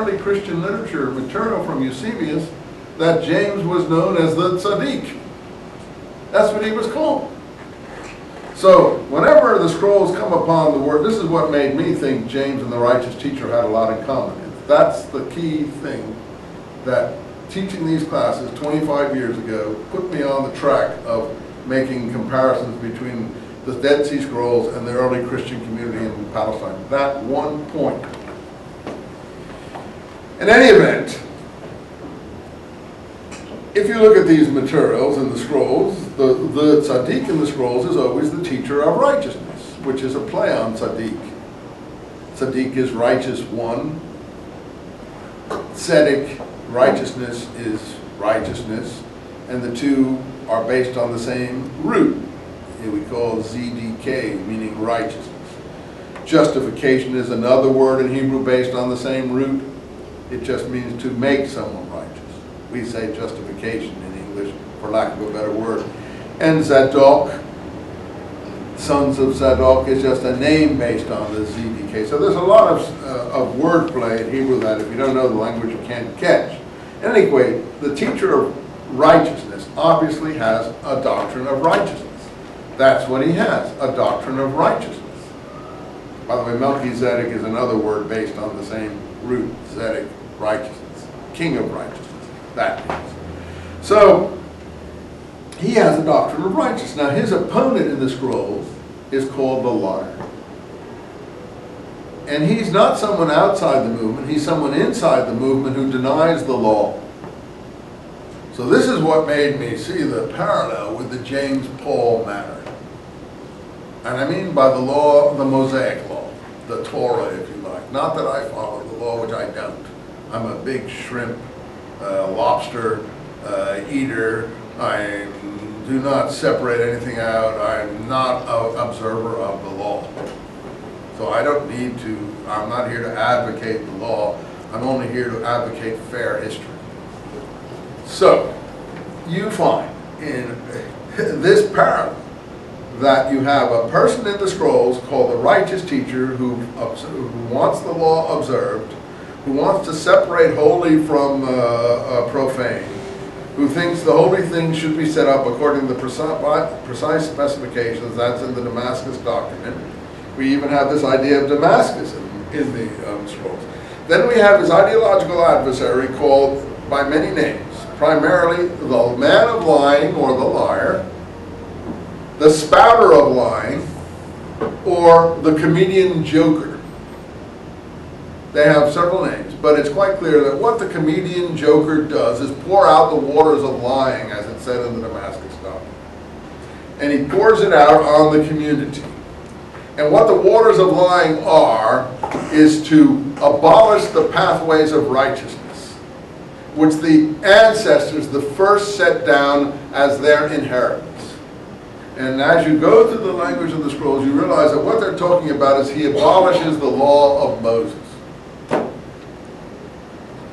early Christian literature material from Eusebius that James was known as the Tzaddik. That's what he was called. So whenever the scrolls come upon the word, this is what made me think James and the righteous teacher had a lot in common. That's the key thing that teaching these classes 25 years ago put me on the track of making comparisons between the Dead Sea Scrolls and the early Christian community in Palestine. That one point. In any event, if you look at these materials in the scrolls, the tzaddik in the scrolls is always the teacher of righteousness, which is a play on tzaddik. Tzaddik is righteous one. Tzedek, righteousness, is righteousness, and the two are based on the same root. We call ZDK, meaning righteousness. Justification is another word in Hebrew based on the same root. It just means to make someone righteous. We say justification in English, for lack of a better word. And Zadok, sons of Zadok, is just a name based on the ZDK. So there's a lot of wordplay in Hebrew that if you don't know the language you can't catch. Anyway, the teacher of righteousness obviously has a doctrine of righteousness. That's what he has, a doctrine of righteousness. By the way, Melchizedek is another word based on the same root, Zedek, righteousness, king of righteousness, that means. So, he has a doctrine of righteousness. Now, his opponent in the scrolls is called the liar. And he's not someone outside the movement, he's someone inside the movement who denies the law. So this is what made me see the parallel with the James-Paul matter. And I mean by the law, the Mosaic law, the Torah, if you like. Not that I follow the law, which I don't. I'm a big shrimp, lobster eater. I do not separate anything out. I'm not an observer of the law. So I don't need to, I'm not here to advocate the law. I'm only here to advocate fair history. So, you find in this parable that you have a person in the scrolls called the righteous teacher who wants the law observed, who wants to separate holy from profane, who thinks the holy things should be set up according to the precise specifications. That's in the Damascus document. We even have this idea of Damascus in the scrolls. Then we have his ideological adversary called by many names, primarily the man of lying or the liar, the spouter of lying, or the comedian joker. They have several names, but it's quite clear that what the comedian joker does is pour out the waters of lying, as it said in the Damascus document. And he pours it out on the community. And what the waters of lying are is to abolish the pathways of righteousness, which the ancestors, the first, set down as their inheritance. And as you go through the language of the scrolls, you realize that what they're talking about is he abolishes the law of Moses.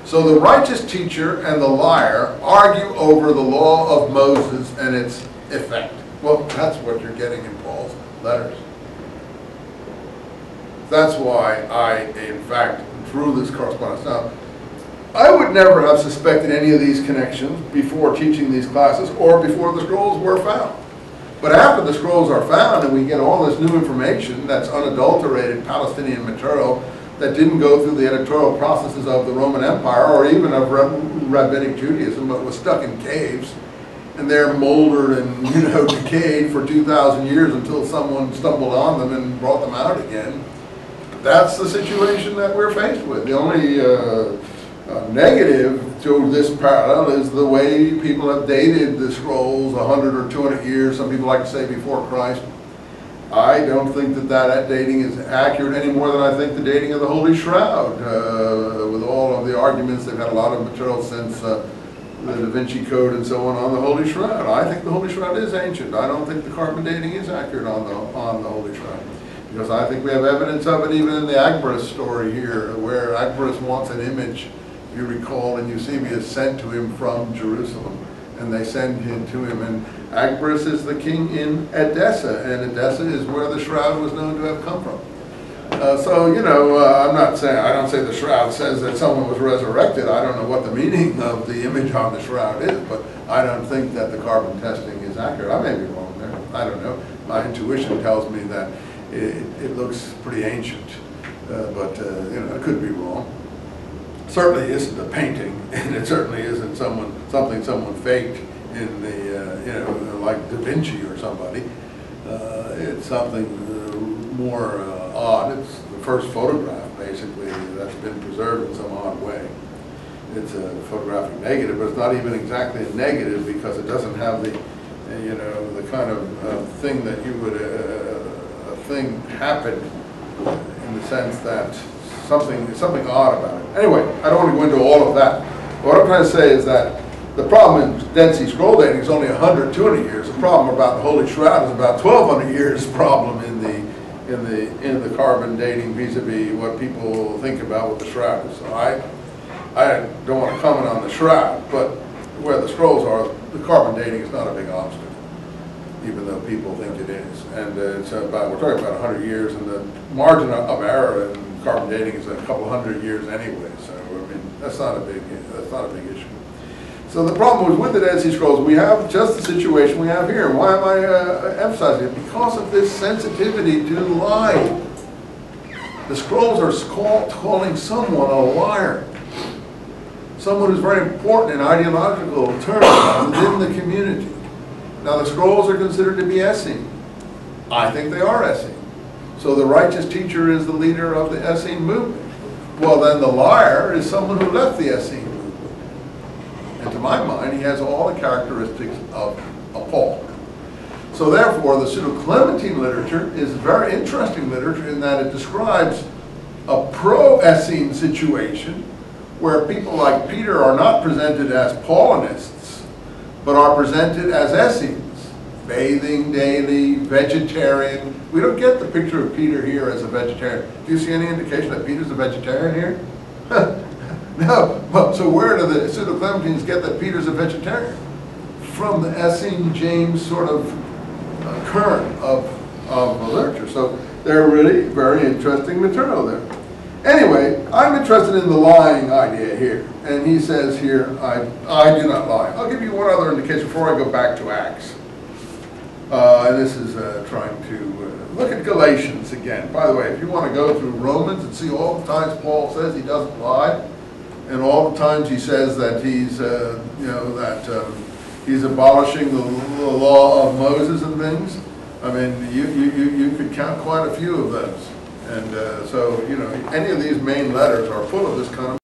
So the righteous teacher and the liar argue over the law of Moses and its effect. Well, that's what you're getting in Paul's letters. That's why I, in fact, drew this correspondence. Now, I would never have suspected any of these connections before teaching these classes or before the scrolls were found. But after the scrolls are found and we get all this new information that's unadulterated Palestinian material that didn't go through the editorial processes of the Roman Empire or even of Rabbinic Judaism, but was stuck in caves, and they're moldered and decayed for 2,000 years until someone stumbled on them and brought them out again. That's the situation that we're faced with. The only negative to this parallel is the way people have dated the scrolls 100 or 200 years. Some people like to say before Christ. I don't think that dating is accurate any more than I think the dating of the Holy Shroud. With all of the arguments, they've had a lot of material since the Da Vinci Code and so on the Holy Shroud. I think the Holy Shroud is ancient. I don't think the carbon dating is accurate on the Holy Shroud. Because I think we have evidence of it even in the Agabus story here, where Agabus wants an image, if you recall, and Eusebius sent to him from Jerusalem. And they send him to him, and Agabus is the king in Edessa, and Edessa is where the shroud was known to have come from. So, you know, I'm not saying, I don't say the shroud says that someone was resurrected. I don't know what the meaning of the image on the shroud is, but I don't think that the carbon testing is accurate. I may be wrong there. I don't know. My intuition tells me that it looks pretty ancient, but, you know, it could be wrong. Certainly isn't a painting, and it certainly isn't something someone faked in the, you know, like Da Vinci or somebody. It's something more odd. It's the first photograph, basically, that's been preserved in some odd way. It's a photographic negative, but it's not even exactly a negative because it doesn't have the, you know, the kind of thing that you would, a thing happened in the sense that something odd about it. Anyway, I don't want to go into all of that. What I'm trying to say is that the problem in Dead Sea Scroll dating is only 100, 200 years. The problem about the Holy Shroud is about 1,200 years problem in the carbon dating vis-a-vis what people think about what the shroud is. So I don't want to comment on the shroud, but where the scrolls are, the carbon dating is not a big obstacle, even though people think it is. And it's about, we're talking about 100 years, and the margin of error in carbon dating is a couple hundred years anyway. So I mean, that's not a big issue. So the problem was with the Dead Sea Scrolls, we have just the situation we have here. Why am I emphasizing it? Because of this sensitivity to lying. The scrolls are calling someone a liar. Someone who's very important in ideological terms within the community. Now the scrolls are considered to be Essene. I think they are Essene. So the righteous teacher is the leader of the Essene movement. Well then the liar is someone who left the Essene movement. And to my mind, he has all the characteristics of Paul. So therefore, the Pseudo-Clementine literature is very interesting literature in that it describes a pro-Essene situation where people like Peter are not presented as Paulinists, but are presented as Essenes, bathing daily, vegetarian. We don't get the picture of Peter here as a vegetarian. Do you see any indication that Peter's a vegetarian here? No, so where do the Pseudo-Clementines get that Peter's a vegetarian? From the Essene James sort of current of literature. So they're really very interesting material there. Anyway, I'm interested in the lying idea here. And he says here, I do not lie. I'll give you one other indication before I go back to Acts. And this is trying to look at Galatians again. By the way, if you want to go through Romans and see all the times Paul says he doesn't lie, and all the times he says that he's, you know, that he's abolishing the law of Moses and things. I mean, you could count quite a few of those. And so, you know, any of these main letters are full of this kind of